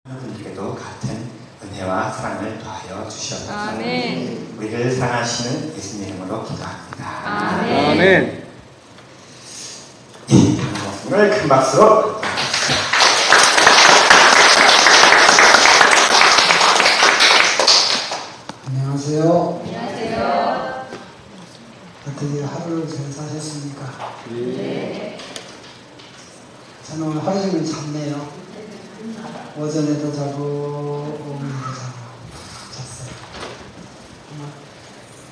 여러분들에게도 같은 은혜와 사랑을 더하여 주시옵소서. 아멘. 우리를 사랑하시는 예수님 이름으로 기도합니다. 아멘. 아멘. 이 말씀을 큰 박수로 안녕하세요. 안녕하세요. 어떻게 하루를 잘 사셨습니까? 네. 저는 오늘 하루 종일 잤네요. 오전에도 자고 오후에도 자고 잤어요. 정말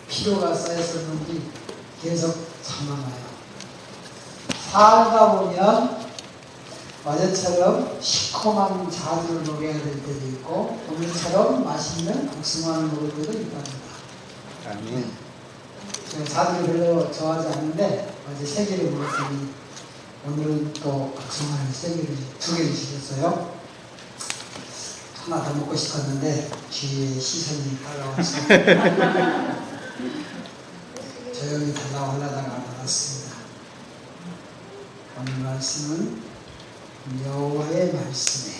피로가 쌓였었는지 계속 잠만 와요. 살다 보면 어제처럼 시커먼 자두를 먹어야 될 때도 있고 오늘처럼 맛있는 복숭아를 먹을 때도 있답니다. 아멘. 제가 자두를 별로 좋아하지 않는데 어제 3개를 먹었더니 오늘은 또 복숭아를 2개를 주셨어요. 하나 더 먹고 싶었는데 주위에 시선이 따라와서 조용히 달라고 하려다가 안 받았습니다. 오늘 말씀은 여호와의 말씀에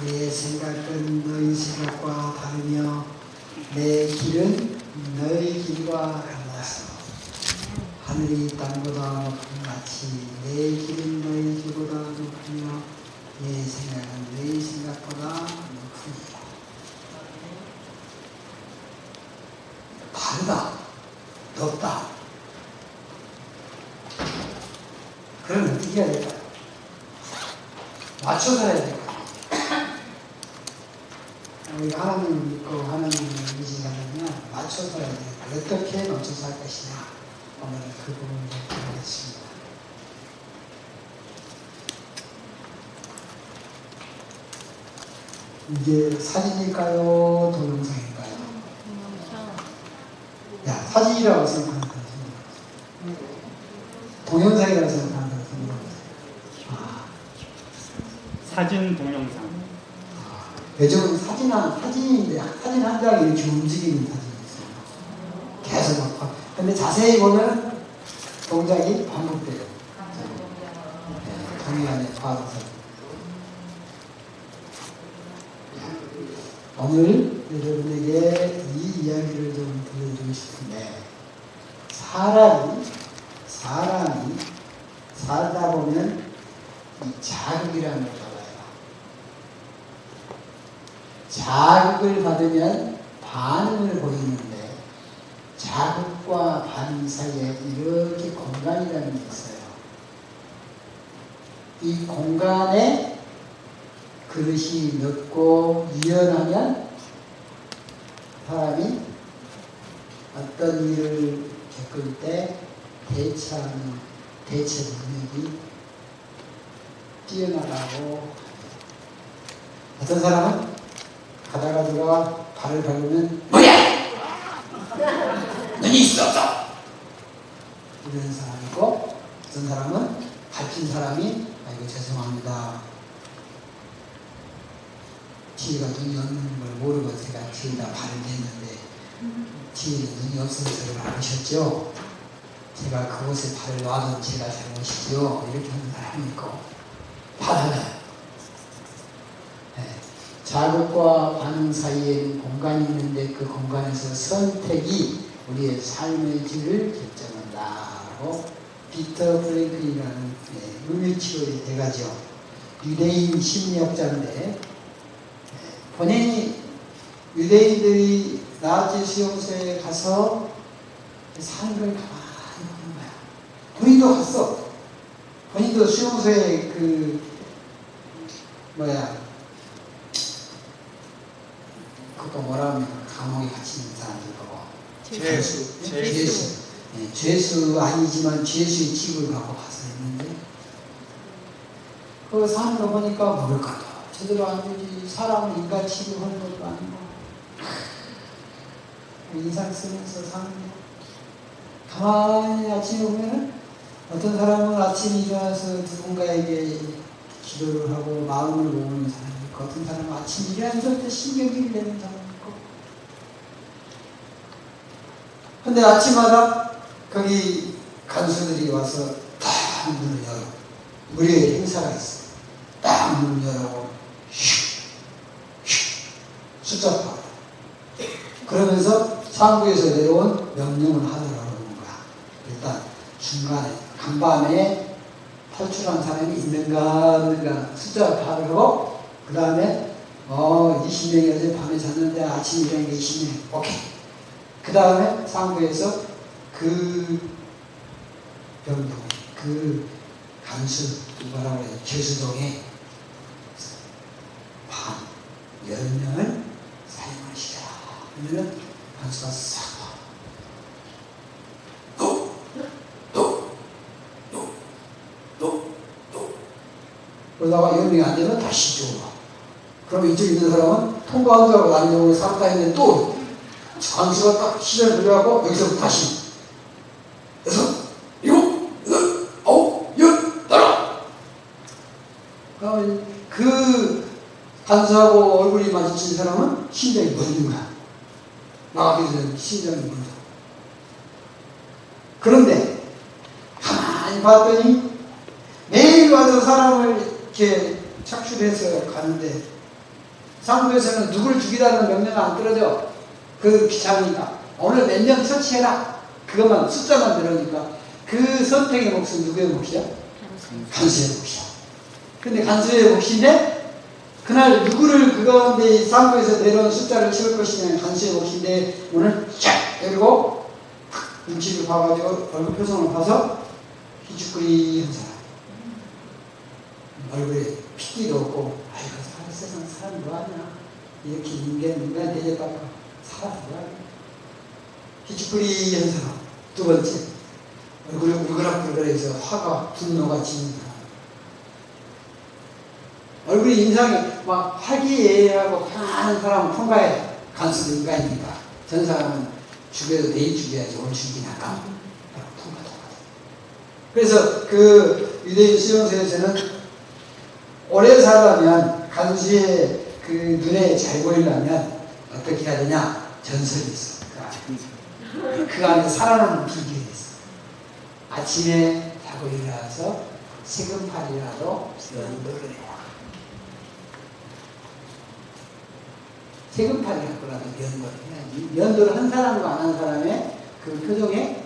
내 생각은 너희 생각과 다르며 내 길은 너희 길과 달라서 하늘이 땅보다 높은 같이 내 길은 너희 길보다 높으며 내 생각은 너희 생각보다 높으니라. 다르다, 높다. 그럼 어떻게 해야 될까요? 맞춰서 해야 될까요? 우리가 하나님을 믿고 하나님을 의지하려면 맞춰서 해야 될까요? 어떻게 맞춰서 할 것이냐? 오늘 그 부분을 보겠습니다. 이게 사진일까요? 동영상일까요? 야, 사진이라고 생각하는 사람 동영상이라고 생각하는 사람 사진 동영상. 요즘은 사진인데 사진 한 장이 이렇게 움직이는 사진이 있어요. 계속 막. 근데 자세히 보면 동작이 반복돼요. 동의 안에 봐서. 오늘 여러분에게 이 이야기를 좀 들려드리고 싶은데 사람이 살다 보면 이 자극이라는 걸 받아요. 자극을 받으면 반응을 보이는데 자극과 반응 사이에 이렇게 공간이라는 게 있어요. 이 공간에 그릇이 넓고 유연하면 사람이 어떤 일을 겪을 때 대처하는 대처 능력이 뛰어나다고. 어떤 사람은 가다가 누가 발을 밟으면 뭐야! 눈이 있어 없어! 이런 사람이고, 어떤 사람은 밟힌 사람이 아이고 죄송합니다. 뒤에가 눈이 없는 걸 모르고 제가 뒤에다 발을 댔는데 뒤에 눈이 없어서 저를 밟으셨죠? 제가 그곳에 발을 놔둔 제가 잘못이죠? 이렇게 하는 사람이 있고 받아요. 자극과 반응 사이에는 공간이 있는데 그 공간에서 선택이 우리의 삶의 질을 결정한다고 피터 프랭클이라는 물리치료의 대가죠. 유대인 심리학자인데 본인이 유대인들이 나치 수용소에 가서 사는 걸 가만히 보는 거야. 본인도 갔어. 본인도 수용소에 그거 뭐라 하면 감옥에 갇힌 사람들 보고 죄수 아니지만 죄수의 집을 갖고 가서 했는데 그거 사는 거 보니까 먹을 것도 제대로 안 되지. 사람은 인간 취급하는 것도 아니고 인상 쓰면서 사는 거. 가만히 아침에 보면 어떤 사람은 아침에 일어나서 누군가에게 기도를 하고 마음을 모으는 사람이 있고 어떤 사람은 아침에 일어나서 때 신경질을 내는 사람이 있고 근데 아침마다 거기 간수들이 와서 딱 문을 열어. 무료의 행사가 있어요. 딱 문을 열고 슉 숫자 파괴. 그러면서 상부에서 내려온 명령을 하더라는 거야. 일단 중간에 간밤에 탈출한 사람이 있는가 없는가 숫자 파악을 하고 그 다음에 20명이 어제 밤에 잤는데 아침에 일어난 게 20명. 오케이. 그 다음에 상부에서 그 병동, 그 간수, 뭐라고 해야 돼, 죄수동에 반 10명을 사용을 시켜라. 그러면 간수가 싹 그러다가 10명이 안 되면 다시 이쪽으로 와. 그럼 이쪽 있는 사람은 통과한 줄 알고 난적으로 살았다 했는데 또 간수가 딱 시전을 돌려갖고 여기서부터 다시 6, 7, 8, 9, 10, 따라! 그러면 그 간수하고 얼굴이 마주친 사람은 심장이 멎는 거야. 나가기 전에 심장이 멎어. 그런데 가만히 봤더니 매일 와서 사람을 이렇게 착출해서 가는데 상부에서는 누굴 죽이라는 명령은 안 떨어져. 그 귀찮으니까 오늘 몇 명 처치해라. 그것만 숫자만 들으니까 그 선택의 몫은 누구의 몫이야? 간수의 몫이야. 근데 간수의 몫인데 그날 누구를 그 가운데 상부에서 내려온 숫자를 채울 것이냐는 간수의 몫인데 오늘 쫙 때리고 눈치를 봐가지고 얼굴 표정을 봐서 희죽거리는 사람. 얼굴에 핏기도 없고 아이고 세상 사람 뭐하냐 이렇게 인간 대접받고 살아서 뭐하냐 희죽거리는 사람. 두 번째 얼굴에 울그락불그락해서 화가 분노가 지는 사람. 얼굴이 인상이 막 화기애애하고 편안한 사람은 통과해. 간수도 인간이니까 전 사람은 죽여도 내일 죽여야지 오늘 죽이나 까 통과. 그래서 그 유대인 수용소에서는 오래 살려면 간수의 그 눈에 잘 보이려면 어떻게 해야 되냐? 전설이 있어. 그 안에 살아남는 비결이 있어. 아침에 자고 일어나서 세금팔이라도 연도를 해라. 세금팔이라도 연도를 해야지. 연도를 한 사람과 안 한 사람의 그 표정에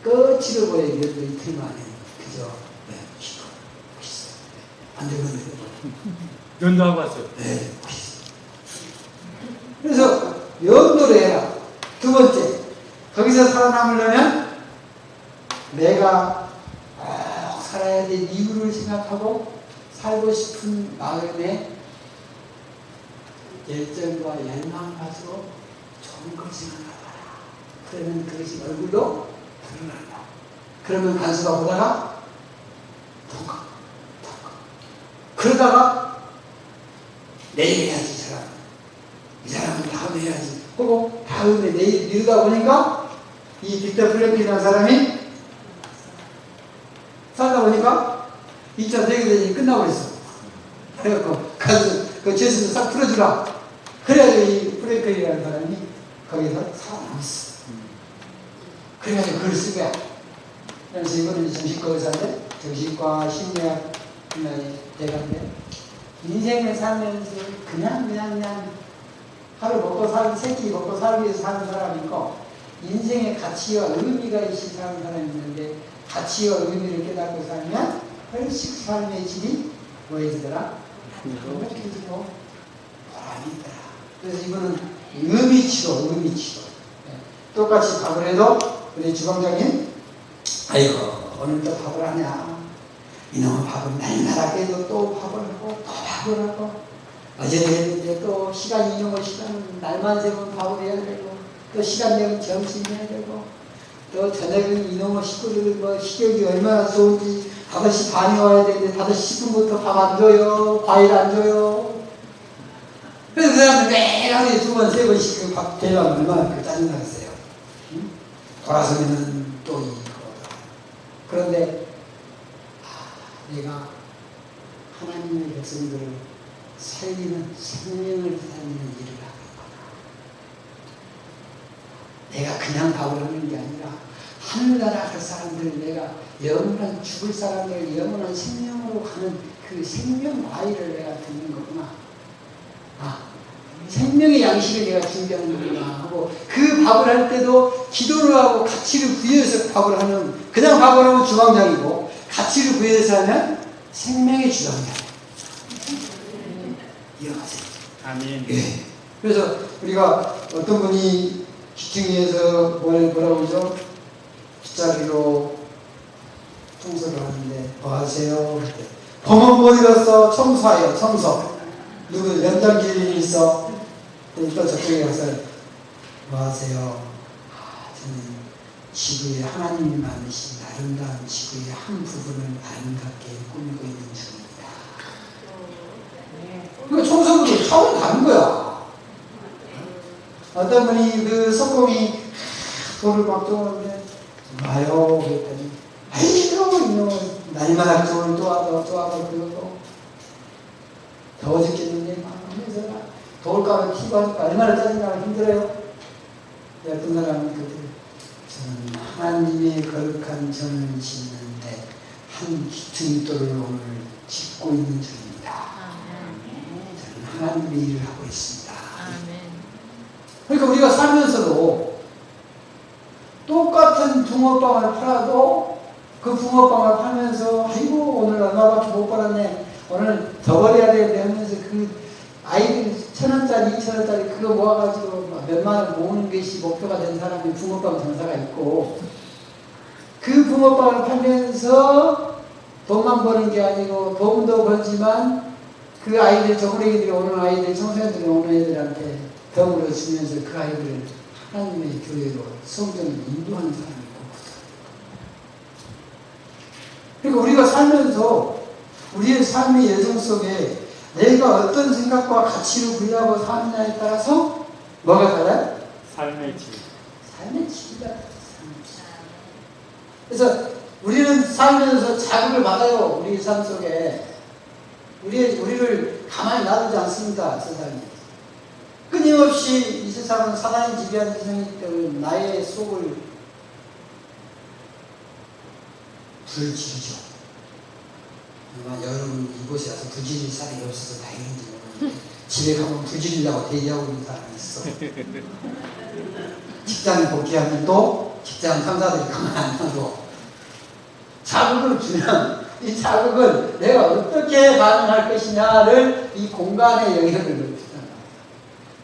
끝으로 보여 연도 이틀 만에 그저 안 되면 연도하고 왔어요. 네. 그래서 연도를 해라. 두 번째, 거기서 살아남으려면 내가 꼭 살아야 될 이유를 생각하고 살고 싶은 마음에 열정과 열망을 가지고 좋은 걸 생각하라. 그러면 그것이 얼굴로 드러난다. 그러면 간수가 보다가 통과. 그러다가 내일 해야지 이 사람은 다음에 해야지 하고 다음에 내일 미루다 보니까 이 빅터 프랭클이라는 사람이 살다 보니까 2차 세계대전이 끝나버렸어. 그래갖고 가서 그 죄수도 싹 풀어주라. 그래가지고 이 프랭클이라는 사람이 거기서 살아남았어. 그래가지고 글을 쓴 거야. 그래서 이거는 정신과 의사인데 정신과 심리학 대가인데 인생을 살면서 그냥 하루 먹고 살기, 세끼 먹고 살기 위해서 사는 사람이 있고 인생의 가치와 의미가 있이 사는 사람이 있는데 가치와 의미를 깨닫고 살면 훨씬 삶의 질이 뭐해지더라? 행복해지고 보람이 있더라. 그래서 이거는 의미치료. 똑같이 밥을 해도 우리 주방장님 아이고 오늘 또 밥을 하냐. 이놈의 밥은 날마다 깨도 또 밥을 하고 또 밥을 하고 어제도 했는데 또 시간이 이놈의 시간은 날만 새면 밥을 해야 되고 또 시간 되면 점심 해야 되고 또 저녁은 이놈의 식구들 뭐 식욕이 얼마나 좋은지 5시 반에 와야 되는데 5시 10분부터 밥 안 줘요. 과일 안 줘요. 그래서 그 사람들 매일 하루에 2번, 3번씩 그 밥 대려면 얼마나 짜증나겠어요. 응? 돌아서면은 또 이거. 그런데 내가 하나님의 백성들을 살리는 생명을 살리는 일을 하겠구나. 내가 그냥 밥을 하는 게 아니라 하늘나라 갈 사람들, 내가 영원한 죽을 사람들 영원한 생명으로 가는 그 생명 과일을 내가 듣는 거구나. 생명의 양식을 내가 준비하는구나 하고 그 밥을 할 때도 기도를 하고 가치를 부여해서 밥을 하는 그냥 밥을 하면 주방장이고 가치를 부여해서 하면 생명의 주방장. 이해가세요? 아멘. 예. 그래서 우리가 어떤 분이 기층위에서 뭐라고 그러죠? 빗자루로 청소를 하는데 뭐 하세요? 검은 못 잃었어. 청소하여 청소. 누구 연장길이 있어. 또 저쪽에 가서 뭐 하세요? 저는 지구에 하나님이 만드신 아름다운 지구의 한 부분을 아름답게 꾸미고 있는 중입니다. 그러니까 청소부도 처음 가는 거야. 어떤 분이 그 석공이 돌을 막 쪼는데 와요 그랬더니 아이고 날마다 돌을 또 하고 그러고 더워 죽겠는데 막 하면서 돌가루 튀고 하니까 얼마나 짜증나고 힘들어요. 어떤 사람은 그때 저는 하나님의 거룩한 전을 짓는데 한 기둥돌을 오늘 짓고 있는 중입니다. 저는 하나님의 일을 하고 있습니다. 그러니까 우리가 살면서도 똑같은 붕어빵을 팔아도 그 붕어빵을 팔면서 아이고 오늘 얼마밖에 못 벌었네 오늘 더 벌어야 되겠네 하면서 그 아이들 1,000원짜리 2,000원짜리 그거 모아가지고 몇만 원 모으는 것이 목표가 된 사람이 붕어빵 장사가 있고 그 붕어빵을 팔면서 돈만 버는 게 아니고 돈도 벌지만 그 아이들 저번에들이 오는 아이들 청소년들이 오는 애들한테 덕으로 주면서 그 아이들을 하나님의 교회로 성전을 인도하는 사람이 있거든. 그러니까 우리가 살면서 우리의 삶의 예정 속에 내가 어떤 생각과 가치를 부여하고 사느냐에 따라서 뭐가 달라요? 삶의 질. 삶의 질이다. 그래서 우리는 살면서 자극을 받아요. 우리 삶 속에 우리를 가만히 놔두지 않습니다. 세상이. 끊임없이 이 세상은 사단이 지배하는 세상이기 때문에 나의 속을 불지르죠. 여러분 이곳에 와서 불지를 사람이 없어서 다행인지 모르겠는데 집에 가면 불지르려고 대기하고 있는 사람이 있어. 직장에 복귀하면 또 직장 상사들이 가만 안 놔둬. 자극을 주면 이 자극을 내가 어떻게 반응할 것이냐를 이 공간의 영역을 높이는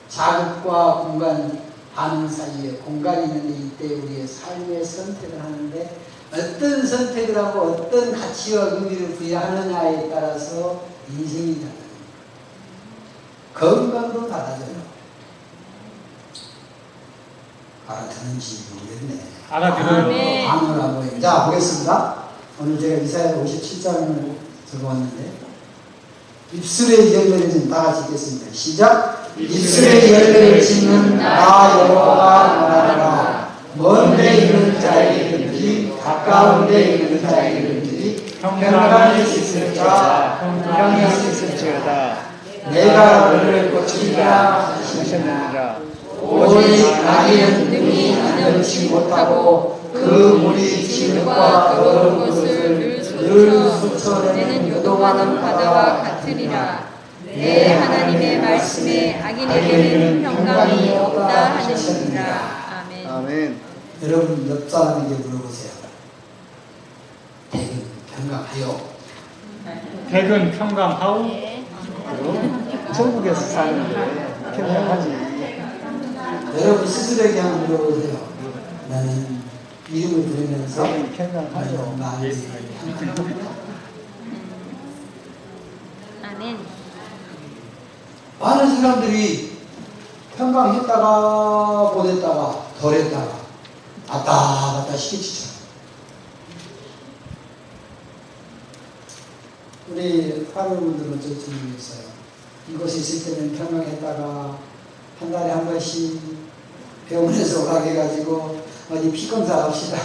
자극과 공간 반응 사이에 공간이 있는데 이때 우리의 삶의 선택을 하는데 어떤 선택을 하고 어떤 가치와 의미를 부여하느냐에 따라서 인생이 달라요. 건강도 달라져요. 알아듣는지 모르겠네. 알아들어요. 반응을 하고. 자, 보겠습니다. 오늘 제가 이사야 57장을 적어왔는데 입술의 열매를 좀 다 같이 읽겠습니다. 시작. 입술의 열매를 짓는 나 여호와가 말하라. 먼데 있는 자에게든지 가까운 데 있는 자에게든지 평강을 씻을지어다. 평강을 씻을지어다. 내가 너를 고치리라 하시느니라. 오직 악인은 능히 안전치 못하고 그 물이 진흙과 더러운 것을 늘 쏟쳐내는 요동하는 바다와 같으리라. 내 하나님의 말씀에 악인에게는 평강이 없다 하시니라. 아멘. 아멘. 여러분 옆 사람에게 물어보세요. 대근 평강하여? 대근 평강하오? 천국에서 사는데 평강하지. 여러분 스스로에게 한번 물어보세요. 나는 이름을 부르면서 평강하여. 마음이 평강합니다. 아멘. 많은 사람들이 평강했다가 못했다가 덜했다가 왔다 갔다 시키죠. 우리 하루분들은 어쩔지 모르겠어요. 이곳에 있을 때는 평강했다가 한 달에 한 번씩 병원에서 오락해가지고 어디 피 검사 합시다.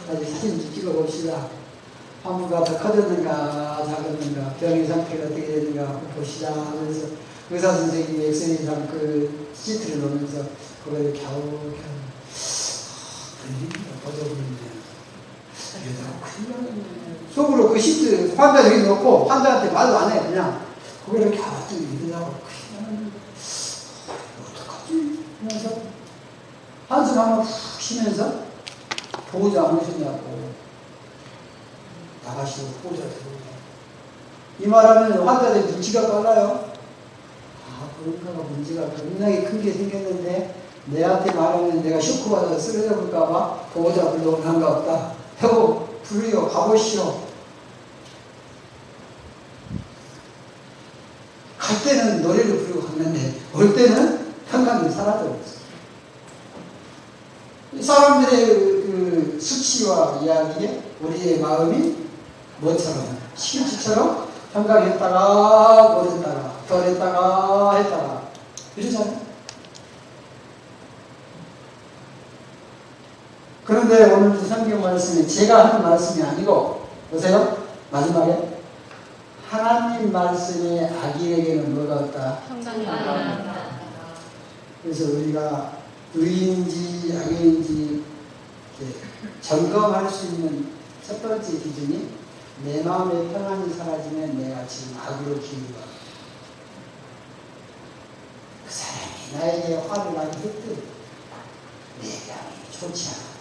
어디 사진 좀 찍어봅시다. 환부가 더 커졌는가 작았는가 병의 상태가 어떻게 되는가 봅시다 하면서 의사 선생님이 엑스레이상 그 시트를 놓으면서 그걸 이렇게 갸우갸우 버져버리네. 속으로 그 시트 환자 여기 놓고 환자한테 말도 안 해. 그냥 그걸 이렇게 갸우갸우 이러다가 한숨 한번 푹 쉬면서 보호자 안 오셨냐고 나가시고 보호자 들어오냐. 이 말하면 환자들 눈치가 빨라요. 아, 그런가가 문제가 겁나게 큰 게 생겼는데 내한테 말하면 내가 쇼크받아서 쓰러져 볼까봐 보호자 불러오면 한가 없다. 하고 부르요 가보시오. 갈 때는 노래를 부르고 갔는데 올 때는 평강이 사라져버렸어요. 사람들의 그 수치와 이야기에 우리의 마음이 뭐처럼 시금치처럼 평강했다가 못했다가 덜했다가 했다가 이러잖아요. 그런데 오늘 성경 말씀이 제가 하는 말씀이 아니고 보세요. 마지막에 하나님 말씀에 악인에게는 뭐가 없다? 그래서 우리가 의인지 악인지 점검할 수 있는 첫 번째 기준이 내 마음의 평안이 사라지면 내가 지금 악으로 기울어. 그 사람이 나에게 화를 나게 했든 내 마음이 좋지 않아.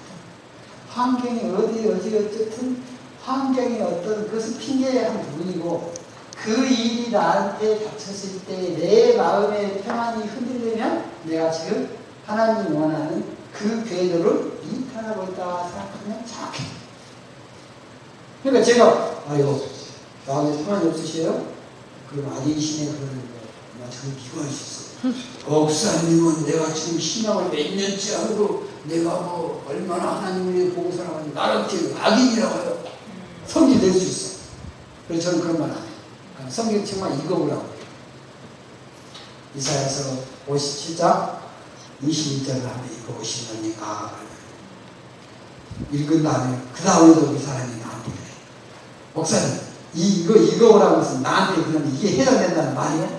환경이 어쨌든 환경이 어떤 그것은 핑계의 한 부분이고 그 일이 나한테 닥쳤을 때 내 마음의 평안이 흔들리면 내가 지금 하나님이 원하는 그 궤도를 이탈하고 있다 생각하면 정확해. 그러니까 제가 아이고 나한테 평안이 없으세요? 그럼 아니시네 그러는 거. 나 지금 기도하셨어. 목사님은 내가 지금 신앙을 몇 년째 하고 내가 뭐 얼마나 하나님을 보고 살아가는데 나한테 악인이라고요. 성경 낼 수 있어. 그래서 저는 그런 말 안 해요. 성경 책만 읽어보라고 해요. 이사야서 57장 22절을 한번 읽어보시니까 읽은 다음에 그 다음에도 그 사람이 나한테 그래. 목사님 이거 읽어보라고 해서 나한테 그러면 이게 해당된다는 말이야?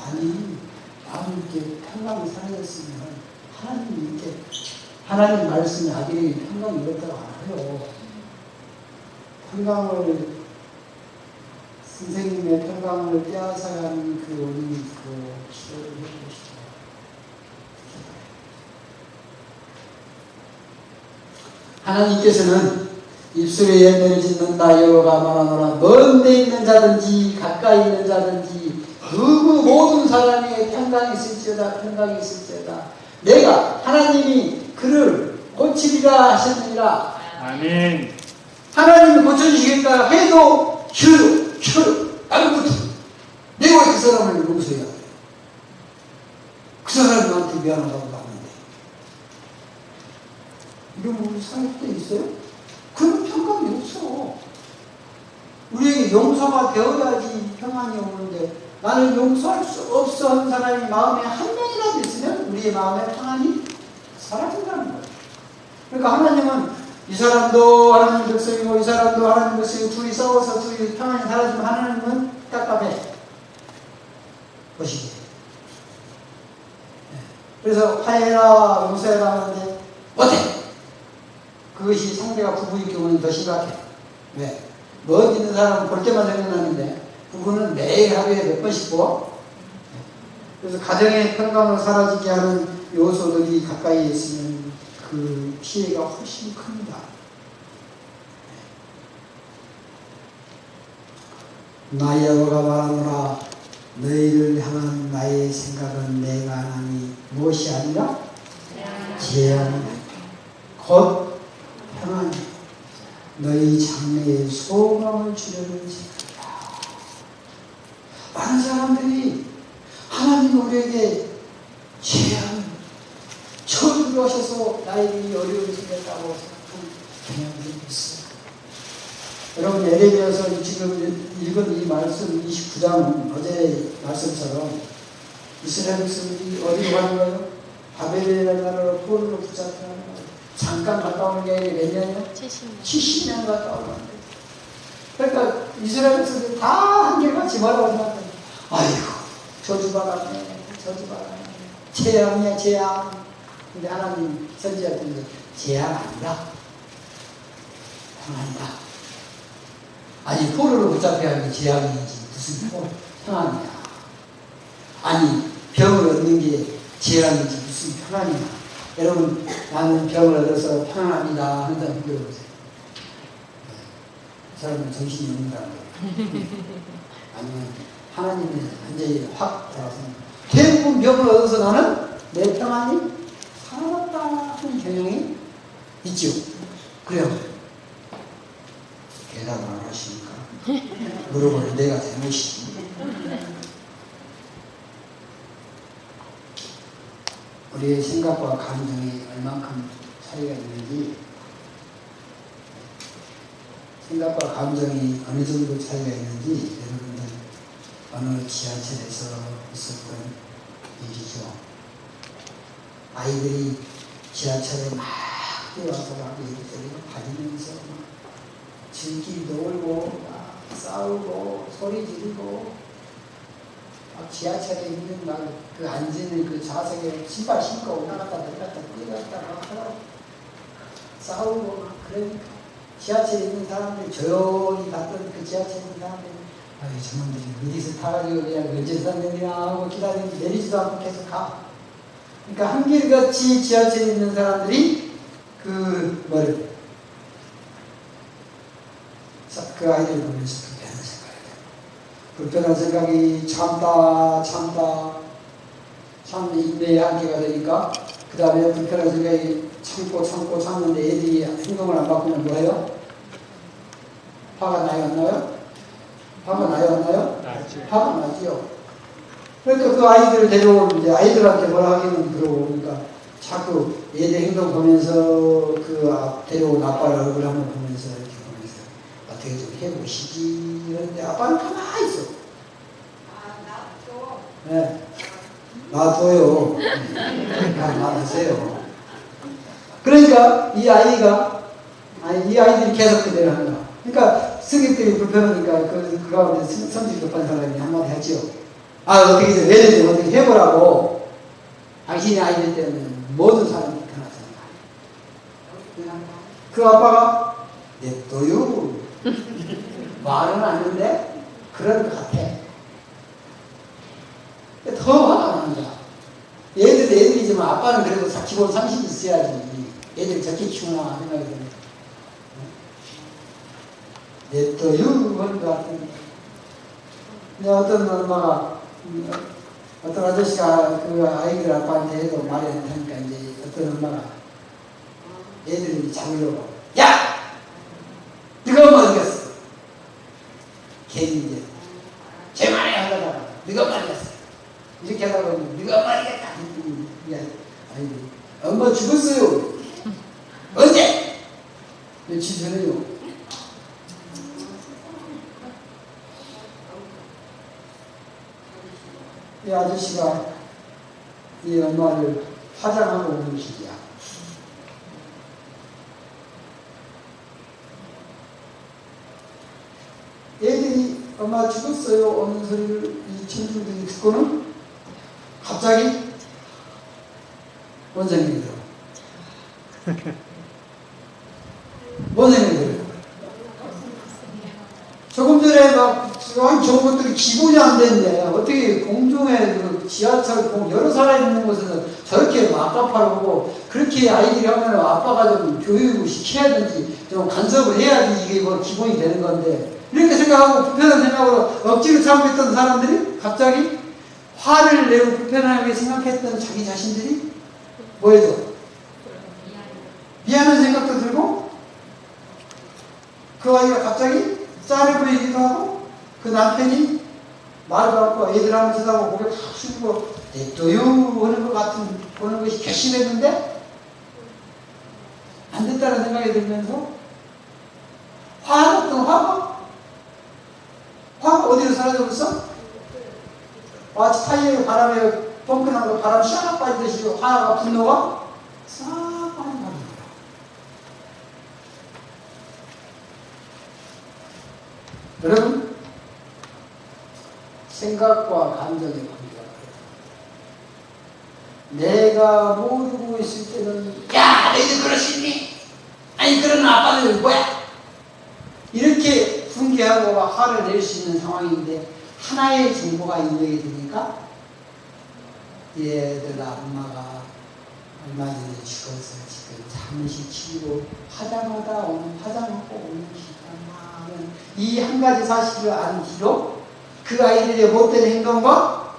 아니 나는 이렇게 평강이 사라졌으면 하나님이 이렇게 하나님 말씀이 아들이 평강이 이렇다고 안 해요. 평강을 선생님의 평강을 빼앗아가는 그 원인이 있고 기도를 해보시죠. 하나님께서는 입술에 열매를 짓는다 여호와가 말하노라. 먼데 있는 자든지 가까이 있는 자든지 누구 모든 사람에게 평강이 있을지어다 평강이 있을지어다. 내가 하나님이 그를 고치리라 하셨느니라. 아멘. 하나님이 고쳐주시겠다 해도 싫어 아무것도 내가 그 사람을 용서해야 돼. 그 사람이 나한테 미안하다고 하는데 이런 우리 살 때 있어요? 그런 평강이 없어. 우리에게 용서가 되어야지 평안이 오는데 나는 용서할 수 없어 하는 사람이 마음에 한 명이라도 있으면 우리의 마음에 평안이 사라진다는 거예요. 그러니까 하나님은 이 사람도 하나님 백성이고 이 사람도 하나님 백성이고 둘이 싸워서 둘이 평안이 사라지면 하나님은 깝깝해 보시기에. 그래서 화해라 용서해라 하는데 못해. 그것이 상대가 부부일 경우는 더 심각해. 왜? 먼 있는 사람은 볼 때만 생각나는데 부부는 매일 하루에 몇 번씩 보아. 그래서 가정의 평강을 사라지게 하는 요소들이 가까이 있으면 그 피해가 훨씬 큽니다. 나 여호와가 말하노라. 너희를 향한 나의 생각은 내가 하나니 무엇이 아니라 재앙이 곧 평안이 너희 장래에 소망을 주려는 생각이다. 많은 사람들이 하나님 우리에게 재앙을 처음으로 하셔서 나에게 어려움이 생겼다고 생각하는 경향들이 있어요. 여러분 예레미야서 지금 읽은 이 말씀 29장은 어제 말씀처럼 이스라엘 백성들이 어디로 가는 거예요? 바벨론이라는 나라로 포로로 붙잡혀가는 거예요. 잠깐 갔다 오는 게 아니라 몇 년이요? 70년 갔다 오는 거예요. 그러니까 이스라엘 백성들이 다 한결같이 뭐라고 생각해요? 아이고 저주받았네 저주받았네 재앙이야 재앙. 근데 하나님 선지할 때는 재앙 아니다. 평안이다. 아니 포로로 붙잡혀야 하는 게 재앙이지 무슨 평안이야. 아니 병을 얻는 게 재앙이지 무슨 평안이야. 여러분, 나는 병을 얻어서 평안합니다 하는 사람 물어보세요. 그 사람은 정신이 없는 사람이에요. 아니면 하나님이 완전히 확 들어와서 대부분 병을 얻어서 나는 내 평안이 살아났다 하는 경향이 있죠. 그래요. 대답을 안 하시니까 물어보는 내가 잘못이지. 우리의 생각과 감정이 얼만큼 차이가 있는지, 생각과 감정이 어느 정도 차이가 있는지 여러분들 어느 지하철에서 있었던 일이죠. 아이들이 지하철에 막 뛰어와서 막 이리저리 다니면서 막 즐기 놀고 막 싸우고 소리 지르고 막 지하철에 있는 막 그 앉는 그 좌석에 신발 신고 올라갔다 내려갔다 뛰어갔다 막 하고 싸우고 막 그러니까 지하철에 있는 사람들이 조용히 봤던 그 지하철에 있는 사람들이 아유 저놈들이 어디서 타가지고 그냥 언제서 내리나 하고 기다리는지 내리지도 않고 계속 가. 그러니까 한결같이 지하철에 있는 사람들이 그 아이들을 보면서 불편한 생각이 참다 인내의 한계가 되니까 그 다음에 불편한 생각이 참고 참는데 애들이 행동을 안 바꾸면 뭐예요? 화가 나요 안 나요? 화가 나요 안 나요? 나죠. 화가 나지요. 그러니까 그 아이들을 데려오면 이제 아이들한테 뭐라 하기는 그러니까 자꾸 애들 행동 보면서 그 데려온 아빠의 얼굴 한번 보면서 이렇게 보면서 어떻게 좀 해보시지 이러는데 아빠는 가만히 있어. 네. 놔둬요. 놔두세요. 그러니까 이 아이들이 계속 그대로 하는 거야. 그러니까 승객들이 불편하니까 그 가운데 성질이 급한 사람이 한마디 하지요. 아, 어떻게 좀 얘네들 어떻게 해보라고. 당신이 아이들 때문에 모든 사람이 편하잖아. 그 아빠가 냅둬요. 말은 안 하는데 그럴 것 같아. 더 화가 나는 거야. 애들이지만 아빠는 그래도 기본 상식이 있어야지. 애들 저렇게 키우나 생각이 듭니다. 냅둬요 하는 것 같은데. 근데 어떤 엄마가 어떤 아저씨가 그 아이들 아빠한테 해도 말이 안 하니까 이제 어떤 엄마가 애들이 잡으려고 야! 네가 엄마 어디갔어? 괜히 이제 제 말이 하다가 네가 엄마 어디갔어? 이렇게 하다가 네가 엄마 어디갔다? 아이고 엄마 죽었어요. 언제? 며칠 전에요. 이 아저씨가 이 엄마를 화장하고 오는 길이야. 애들이 엄마 죽었어요 오는 소리를 이 친구들이 듣고는 갑자기 원장님이 들어. 뭔 생각이 들어요? 조금 전에 막 좋은 것들이 기본이 안 됐네. 어떻게 공중에 그 지하철 여러 사람 있는 곳에서 저렇게 막가파르고 그렇게 아이들이 하면 아빠가 좀 교육을 시켜야든지 좀 간섭을 해야지 이게 뭐 기본이 되는 건데 이렇게 생각하고 불편한 생각으로 억지로 참고 있던 사람들이 갑자기 화를 내고 불편하게 생각했던 자기 자신들이 뭐예요? 미안한 생각도 들고 그 아이가 갑자기 짠해 보이기도 하고 그 남편이 말을 갖고 애들하고 쳐다보고 고개 탁 숙이고 냅둬요 하는 것 같은 보는 것이 결심했는데 안 됐다는 생각이 들면서 화났던 화가 어디로 사라져버렸어? 마치 타이어에 바람에 펑크 나고 바람 샥 빠지듯이 화가 분노가 싹 빠져가는 거야. 여러분 생각과 감정의 관계가 그래요. 내가 모르고 있을 때는 야 너희들 그럴 수 있니? 아니 그런 아빠는 뭐야? 이렇게 훈계하고 화를 낼 수 있는 상황인데 하나의 정보가 입력이 되니까 얘들아 엄마가 얼마 전에 죽어서 지금 잠시 치고 화장하다 오는 화장하고 오는 시간 이 한 가지 사실을 안 뒤로 그 아이들의 못된 행동과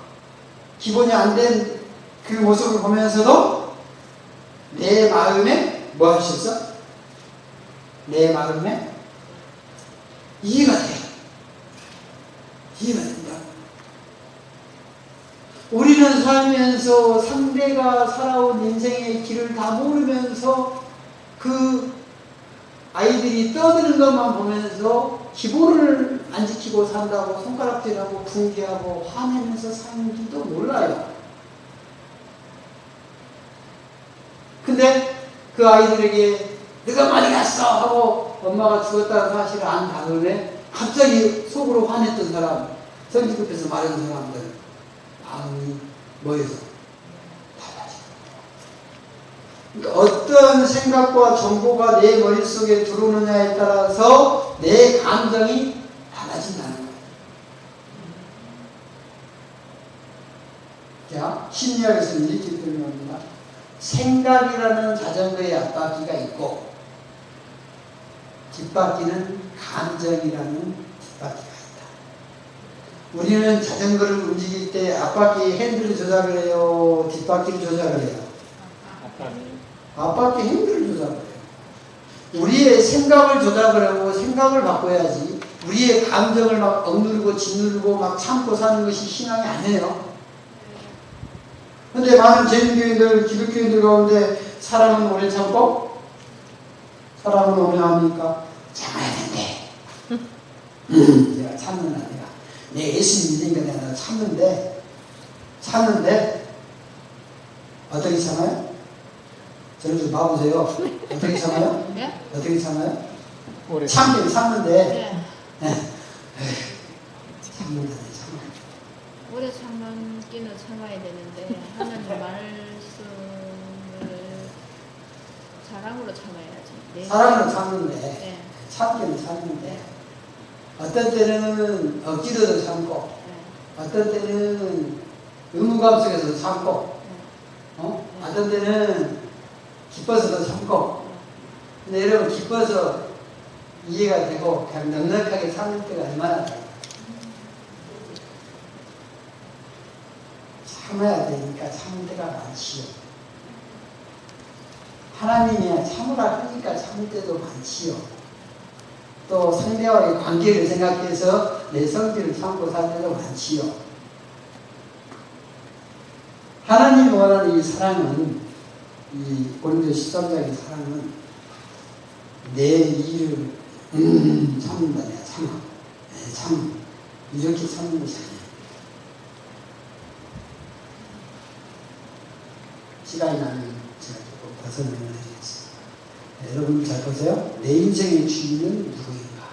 기본이 안 된 그 모습을 보면서도 내 마음에 뭐 하셨어? 내 마음에 이해가 돼. 이해가 된다. 우리는 살면서 상대가 살아온 인생의 길을 다 모르면서 그 아이들이 떠드는 것만 보면서 기본을 안 지키고 산다고 손가락질하고 붕괴하고 화내면서 사는지도 몰라요. 근데 그 아이들에게 네가 많이 갔어 하고 엄마가 죽었다는 사실을 안 다음에 갑자기 속으로 화냈던 사람, 성질급해서 말하는 사람들 마음이 뭐여서 달라지고 그러니까 어떤 생각과 정보가 내 머릿속에 들어오느냐에 따라서 내 감정이 달라진다는 거예요. 자, 심리학에서는 이렇게 표현합니다. 생각이라는 자전거의 앞바퀴가 있고 뒷바퀴는 감정이라는 뒷바퀴가 있다. 우리는 자전거를 움직일 때 앞바퀴 핸들을 조작을 해요? 뒷바퀴를 조작을 해요? 앞바퀴 핸들을 조작을 해요. 우리의 생각을 조작을 하고 생각을 바꿔야지 우리의 감정을 막 억누르고 짓누르고 막 참고 사는 것이 신앙이 아니에요. 근데 많은 재림교인들, 기독교인들 가운데 사람은 오래 참고 사람은 오래 합니까? 참아야 된대. 내가 참는 아니라 내 예수님 믿는 게 아니라 참는데 어떻게 참아요? 저를 좀 봐보세요. 어떻게 참아요? 네? 어떻게 참아요? 오래 참긴 참는데 네. 참는다. 오래 참기는 참아야 되는데 하나님 말씀을 사랑으로 참아야지. 네. 사랑으로 참는데 네. 참기는 참는데 어떤 때는 억지로도 참고 네. 어떤 때는 의무감 속에서 참고 어떤 때는 기뻐서도 참고 근데 여러분 기뻐서 이해가 되고 그냥 넉넉하게 참을 때가 얼마나 돼요. 참아야 되니까 참을 때가 많지요. 하나님이야 참으라 하니까 참을 때도 많지요. 또 상대와의 관계를 생각해서 내 성질을 참고 살 때도 많지요. 하나님이 원하는 이 사랑은 이 고린도 13장의 사랑은 내 일을 참는다. 내가 참아. 참 이렇게 참는 것이 아니야. 시간이 나면 제가 조금 더 설명을 해드리겠습니다. 네, 여러분 잘 보세요. 내 인생의 주인은 누구인가?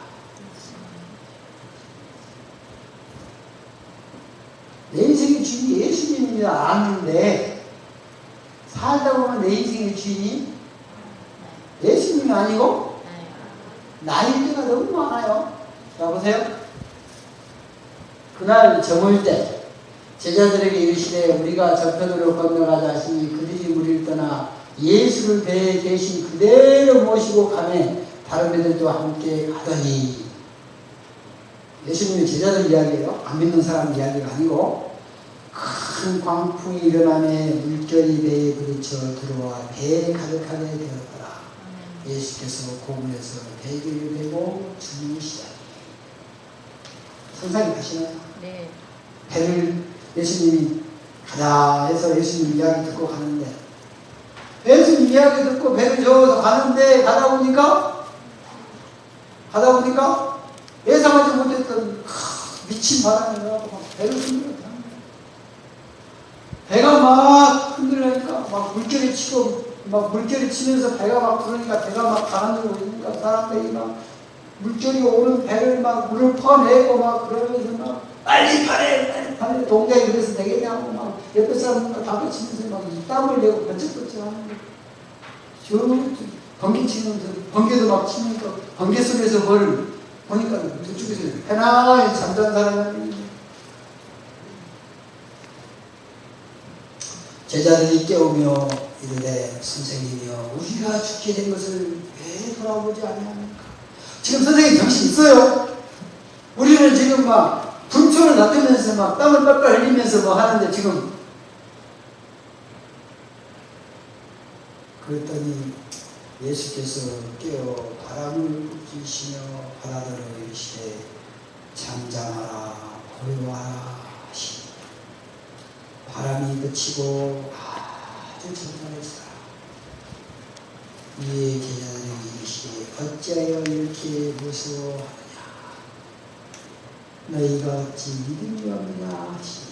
내 인생의 주인이 예수님이라 아는데 살다 보면 내 인생의 주인이 예수님이 아니고 나이대가 너무 많아요. 자 보세요. 그날 저물 때 제자들에게 이르시되 우리가 저편으로 건너가자 하시니 그들이 우리를 떠나 예수를 배에 계신 그대로 모시고 가매 다른 배들도 함께 가더니 예수님의 제자들 이야기예요. 안 믿는 사람 이야기가 아니고 큰 광풍이 일어나매 물결이 배에 부딪혀 들어와 배에 가득하게 되었더라. 예수께서 고문에서 배기를 메고 죽으시다니. 상상이 가시나요? 네. 배를 예수님이 가자 해서 예수님 이야기 듣고 가는데 예수님 이야기 듣고 배를 저어서 가는데 가다 보니까 예상하지 못했던 미친 바람이 나고 막 배를 흔들어. 배가 막 흔들리니까 막 물결이 치고 막 물결이 치면서 배가 막 부르니까 배가 막 가라앉고 있으니까 사람들이 막 물결이 오는 배를 막 물을 퍼내고 막 그러면서 막 빨리 파래 동작이 그래서 되겠냐고 막 옆에 사람들 다 치면서 막 땀을 내고 번쩍번쩍 하는 거예요. 저 번개 치면서 번개도 막 치니까 번개 속에서 뭘 보니까 저쪽에서 편안히 잠자는 사람이 제자들이 깨우며 이르되 선생님이여 우리가 죽게 된 것을 왜 돌아보지 아니합니까? 지금 선생님 정신 있어요? 우리는 지금 막 분초를 놔두면서 막 땀을 뻘뻘 흘리면서 뭐 하는데 지금 그랬더니 예수께서 깨어 바람을 불기시며 바다들을 이르시되 잠잠하라 고요하라 하시니 바람이 그치고 아주 정말했어요. 이에 제자들이 이르시되 어찌하여 이렇게 무서워하느냐 너희가 어찌 믿음이 없느냐 하시니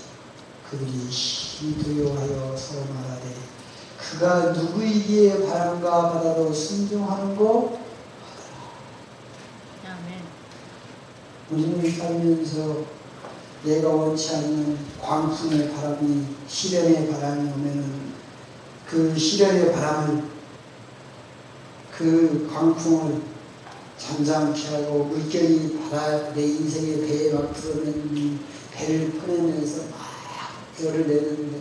그들이 심히 두려워하여 서로 말하되 그가 누구이기에 바람과 바다도 순종하는고 하더라. 아멘. 우리는 살면서 내가 원치 않는 광풍의 바람이 시련의 바람이 오면은 그 시련의 바람을 그 광풍을 잠잠케 하고 물결이 바다 내 인생의 배에 막 들어오는 배를 퍼내면서 막 열을 내는데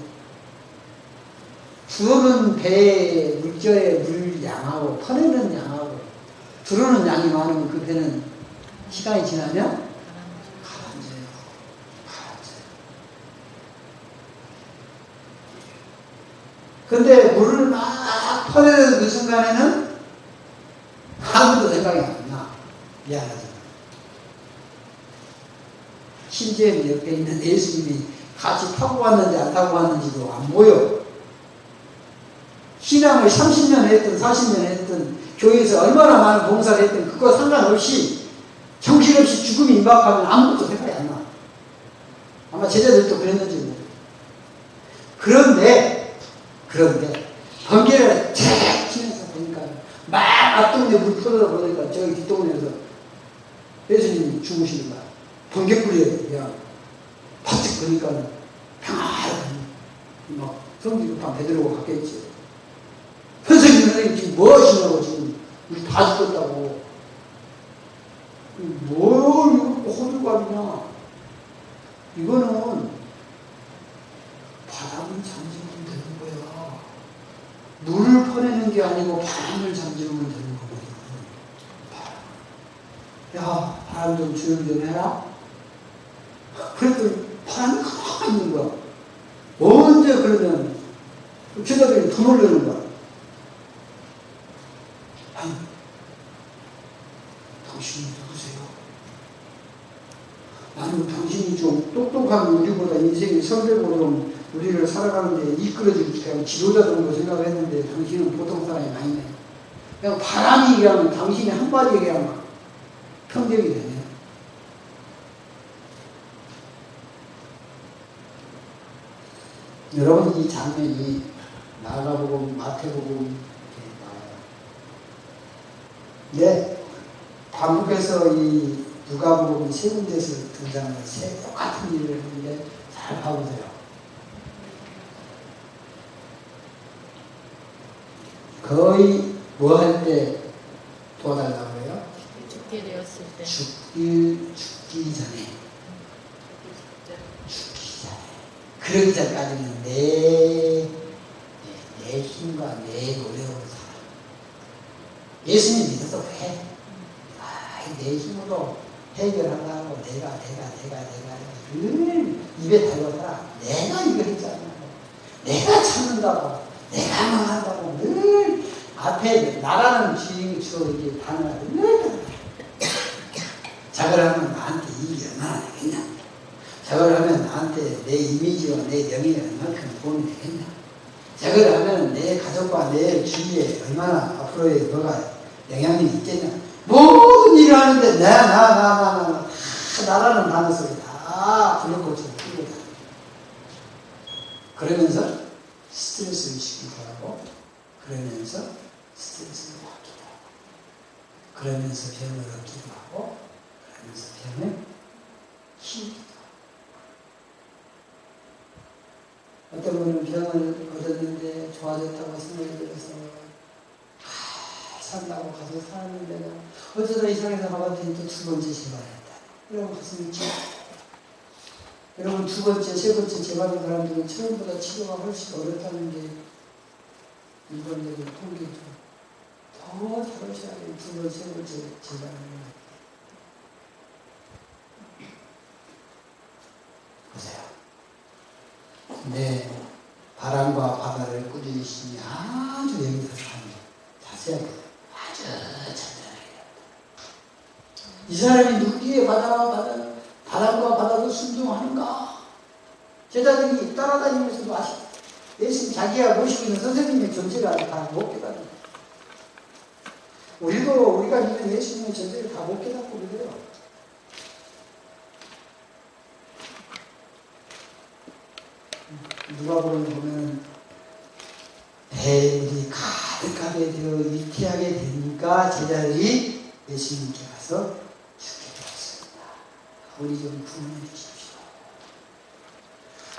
들어오는 배에 물결에 물 양하고 퍼내는 양하고 들어오는 양이 많으면 그 배는 시간이 지나면 가라앉아요. 근데 물을 막 퍼내는 그 순간에는 아무도 생각이 안 나. 미안하지만. 심지어 옆에 있는 예수님이 같이 타고 왔는지 안 타고 왔는지도 안 보여. 신앙을 30년 했든 40년 했든 교회에서 얼마나 많은 봉사를 했든 그거 상관없이 정신없이 죽음이 임박하면 아무것도 생각이 안 나. 아마 제자들도 그랬는지 모르겠어요. 그런데 번개를 쫙 치면서 보니까 막 앞동네 물 퍼들어 보니까 저기 뒷동네에서 예수님이 죽으시는 거야. 번개불이에요. 그냥 바짝 보니까 평화하게 막 성지급한 베드로가 갔겠지. 선생님 지금 뭐 하시냐고 지금 우리 다 죽었다고. 뭘 이거 호들갑이냐. 이거는 바람을 잠재우면 되는 거야. 물을 퍼내는 게 아니고 바람을 잠재우면 되는 거거든. 야, 바람 좀 조용 좀 해라. 그랬더니 바람이 가만히 있는 거야. 언제 그러면 제자들이 더 놀라는 거야. 아니, 당신이 누구세요? 나는 당신이 좀 똑똑한 우리보다 인생이 선배고 좀 우리를 살아가는데 이끌어줄 그냥 지도자 정도 생각을 했는데 당신은 보통 사람이 아니네. 그냥 바람이 그냥 당신이 한마디에 그냥 평정이 되네. 여러분 이 장면이 마가복음, 마태복음 이렇게 나와요. 네, 반복해서 이 누가복음 세 군데에서 등장하는 똑같은 일을 했는데 잘 봐보세요. 거의 뭐 할 때 도와달라고 해요? 죽게 되었을 때. 죽기 전에. 그러기 전까지는 내 힘과 내 노력으로 살아. 예수님 믿어서 해. 내 힘으로 해결하려고 내가 늘 입에 달고 살아. 내가 이거 했잖아. 내가 참는다고. 내가 망한다고. 늘 앞에 나라는 주로 이게 단어가 늘 저걸 하면 나한테 이익이 얼마나 되겠냐. 저걸 하면 나한테 내 이미지와 내 명예에 얼마큼 도움이 되겠냐. 저걸 하면 내 가족과 내 주위에 얼마나 앞으로의 뭐가 영향이 있겠냐. 모든 일을 하는데 나라는 단어 속에 다 블랙홀처럼 끼고 다녀. 그러면서 스트레스를 시키고 하고, 그러면서 스트레스를 받기도 하고, 그러면서 병을 얻기도 하고, 그러면서 병을 키우기도 하고. 어떤 분은 병을 얻었는데 좋아졌다고 생각이 들어서 산다고 가서 살았는데 어쩌다 이상해서 가봤더니 또 두 번째 재발했다. 여러분 가슴이 찢어. 여러분 두 번째, 세 번째 재발한 사람들은 처음보다 치료가 훨씬 어렵다는 게 이번에도 통계 좀더 잘하셔야 돼요. 두 번째, 세 번째 제자는 보세요. 네, 바람과 바다를 꾸짖으시니 아주 여기서 자세하게 아주 잔잔하게. 이 사람이 누구기에 바람과 바다도 순종하는가? 제자들이 따라다니면서도 예수님 자기가 모시고 있는 선생님의 존재를 다 못 깨닫는. 우리가 믿는 예수님의 존재를 다 못 깨닫고 그래요. 누가복음 보면 배들이 가득하게 되어 위태하게 되니까 제자들이 예수님께 가서 죽게 되었습니다. 우리 좀 구원해 주십시오.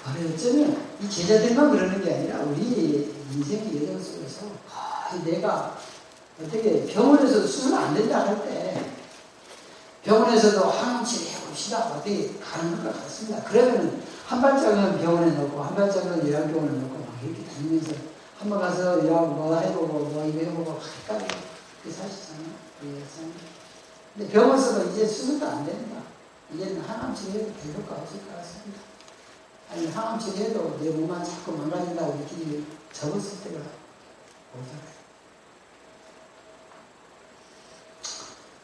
아니 어쩌면 이 제자들만 그러는 게 아니라 우리 인생의 여정 속에서 내가 어떻게 병원에서 수술 안 된다 할 때 병원에서도 항암치료 해봅시다 어떻게 가는 것 같습니다. 그러면은 한 발짝은 병원에 넣고 한 발짝은 요양병원에 넣고 막 이렇게 다니면서 한번 가서 요양 뭐 해보고 뭐 이거 해보고 헷갈려 그렇게 사시잖아요. 근데 병원에서도 이제 수술도 안 된다. 이제는 항암치료 해도 별 효과 없을 것 같습니다. 아니 항암치료 해도 내 몸만 자꾸 망가진다고 우리끼리 접었을 때가 오잖아요.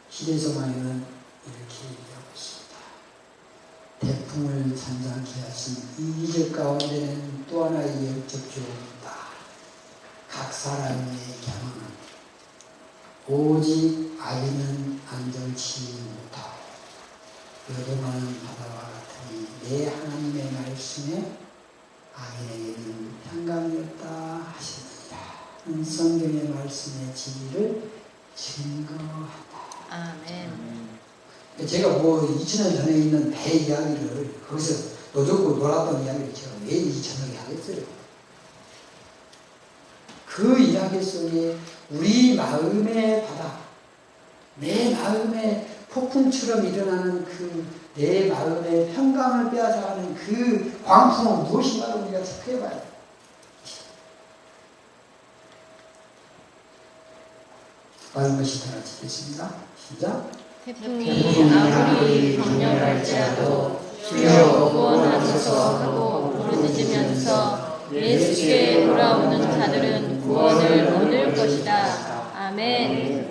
시대소망에는 이렇게 얘기하고 있습니다. 태풍을 잔잔케 하신 이 이적 가운데는 또 하나의 영적 교훈이다. 각 사람의 경험은 오직 아이는 안전치 못하고 요동하는 바다와 같으니 내 하나님의 말씀에 아이에게는 평강이었다 하시느니라. 성경의 말씀의 진리를 증거한다. 아멘. 제가 2000년 전에 있는 배 이야기를 거기서 노젓고 놀았던 이야기를 제가 왜 이 저녁에 하겠어요? 그 이야기 속에 우리 마음의 바다, 내 마음의 폭풍처럼 일어나는 그 내 마음의 평강을 빼앗아가는 그 광풍은 무엇인가를 우리가 체크해봐야 돼요. 많은 것이 다 찍겠습니다. 시작. 태풍이 아무리 격렬할지라도 주여 구원하소서 하고 부르짖으면서 예수께 돌아오는 자들은 구원을 얻을 것이다. 아멘.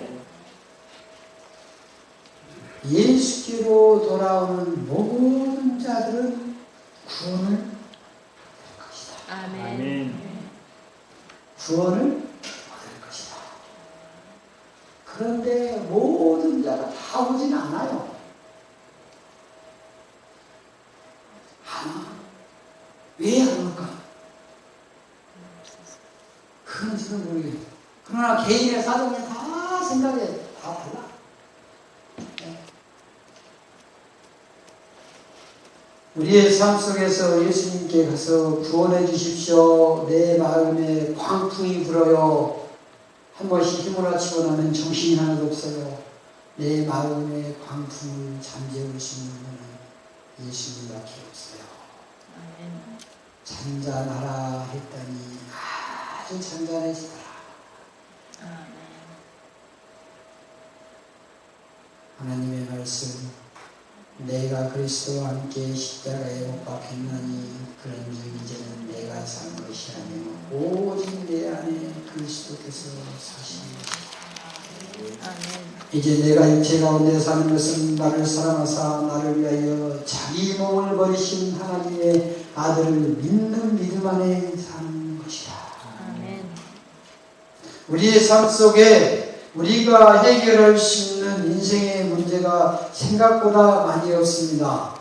예수께로 돌아오는 모든 자들은 구원을 얻을 것이다. 아멘. 구원을 얻을 것이다. 그런데 모든 자가 다 오진 않아요. 하나. 왜 안 올까? 그건 지금 모르겠어요. 그러나 개인의 사정에 다 생각이 다 달라. 우리의 삶 속에서 예수님께 가서 구원해 주십시오. 내 마음에 광풍이 불어요. 한 번씩 휘몰아치고 나면 정신이 하나도 없어요. 내 마음의 광풍을 잠재울 수 있는 분은 예수님밖에 없어요. 아멘. 잔잔하라 했더니 아주 잔잔해지더라. 아멘. 하나님의 말씀, 내가 그리스도와 함께 십자가에 못 박혔나니 그런즉 이제는 내가 산 것이 아니요 오직 내 안에 그리스도께서 사시니 아멘. 이제 내가 육체 가운데 사는 것은 나를 사랑하사 나를 위하여 자기 몸을 버리신 하나님의 아들을 믿는 믿음 안에 사는 것이다. 아멘. 우리의 삶 속에 우리가 해결할 수 있는 인생의 문제가 생각보다 많이 없습니다.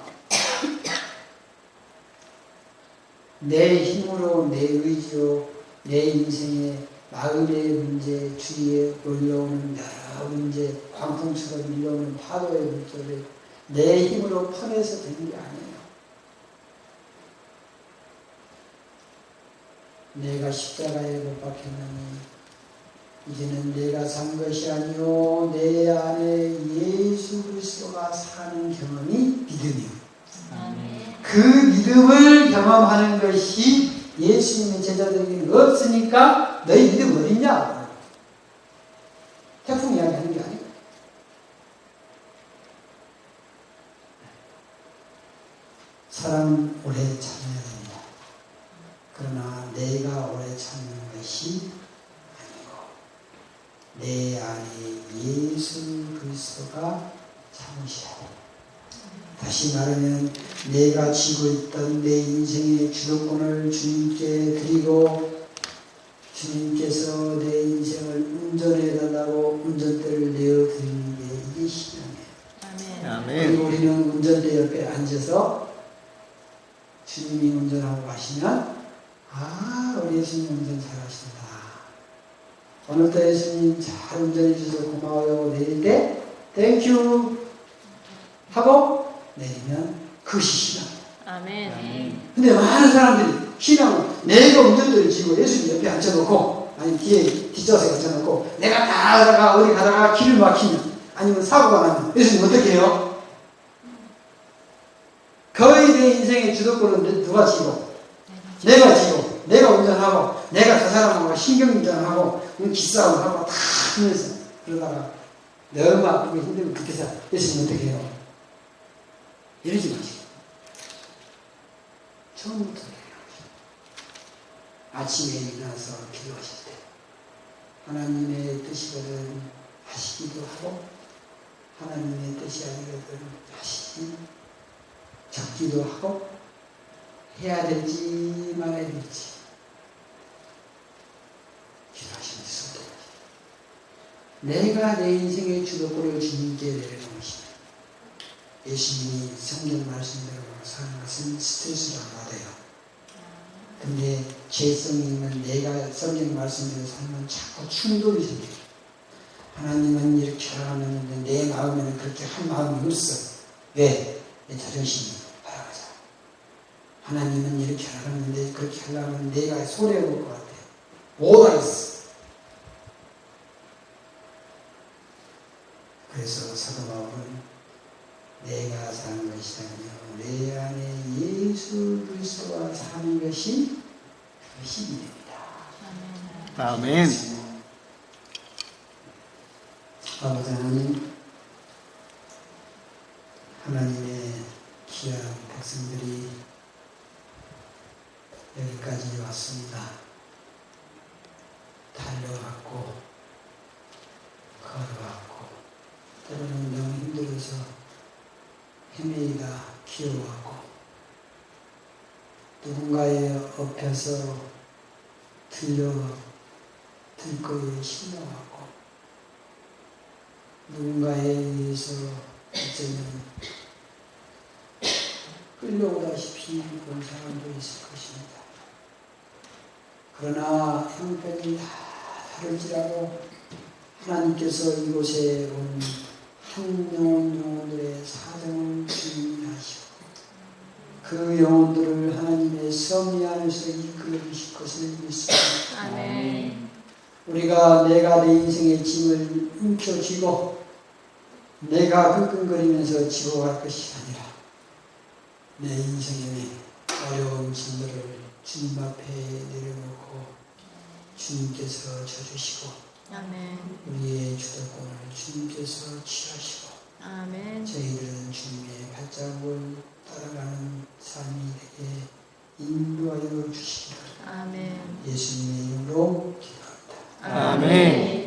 내 힘으로, 내 의지로, 내 인생의 마음의 문제, 주위에 몰려오는 여러 문제, 광풍처럼 밀려오는 파도의 물결을 내 힘으로 퍼내서 되는 게 아니에요. 내가 십자가에 못 박혔나니 이제는 내가 산 것이 아니요 내 안에 예수 그리스도가 사는 경험이 믿음이요. 아멘. 그 믿음을 경험하는 것이 예수님의 제자들에게는 없으니까 너희 믿음 어딨냐? 태풍 이야기 하는 게 아니고. 사람 오래 참아야 됩니다. 그러나 내가 오래 참는 것이 아니고 내 안에 예수 그리스도가 참으셔야 합니다. 다시 말하면 내가 쥐고 있던 내 인생의 주도권을 주님께 드리고 주님께서 내 인생을 운전해 달라고 운전대를 내어드리는 게 이게 신앙이에요. 아멘. 그리고 우리는 운전대 옆에 앉아서 주님이 운전하고 가시면 우리 예수님 운전 잘하신다. 오늘도 예수님 잘 운전해 주셔서 고마워요. 내릴 때 땡큐 하고 내리면 그것이 신앙이에요. 아멘. 근데 많은 사람들이 신앙은 내가 운전대를 쥐고 예수님 옆에 앉혀놓고 아니 뒤에 뒷좌석에 앉혀놓고 내가 나가다가 어디 가다가 길을 막히면 아니면 사고가 나면 예수님 어떻게 해요? 거의 내 인생의 주도권은 누가 쥐고? 내가 쥐고 내가 운전하고 내가 저 사람하고 신경전하고 기싸움을 하고 다 하면서 그러다가 너무 아프고 힘들고 그때서 예수님 어떻게 해요? 이러지 마시고 처음부터 아침에 일어나서 기도하실 때 하나님의 뜻이거든 하시기도 하고 하나님의 뜻이 아니거든 하시기 적기도 하고 해야 될지 말아야 될지 기도하시는 순간 내가 내 인생의 주도권을 주님께 내려놓으시면 예수님이 성경 말씀대로 사는 것은 스트레스를 안 받아요. 근데 죄성이 있는 내가 성경 말씀대로 살면 자꾸 충돌이 생겨요. 하나님은 이렇게 하라고 했는데 내 마음에는 그렇게 할 마음이 없어. 왜? 내 자존심이 바라보자. 하나님은 이렇게 하라고 했는데 그렇게 하려면 내가 손해볼 것 같아요. 뭐가 있어. 그래서 사도 바울은 내가 사는 것이 아니요 내 안에 예수 그리스도가 사는 것이 그것이 믿음이다. 아멘. 아버지 하나님, 하나님의 귀한 백성들이 여기까지 왔습니다. 달려왔고 걸어왔고 때로는 너무 힘들어서 헤매이다 기어왔고 누군가에 엎혀서 들거에 실려왔고 누군가에 의해서 어쩌면 끌려오다시피 본 사람도 있을 것입니다. 그러나 형편이 다 다를지라도 하나님께서 이곳에 온 한 영혼들의 사정을 주님이 하시고 그 영혼들을 하나님의 섭리 안에서 이끌어 주실 것을 믿습니다. 아멘. 우리가 내가 내 인생의 짐을 움켜쥐고 내가 끙끙거리면서 지고 갈 것이 아니라 내 인생의 어려운 짐들을 주님 앞에 내려놓고 주님께서 져주시고 아멘. 우리의 주도권을 주님께서 취하시고 아멘. 저희들은 주님의 발자국을 따라가는 삶이 되게 인도하여 주시기 바랍니다. 아멘. 예수님의 이름으로 기도합니다. 아멘.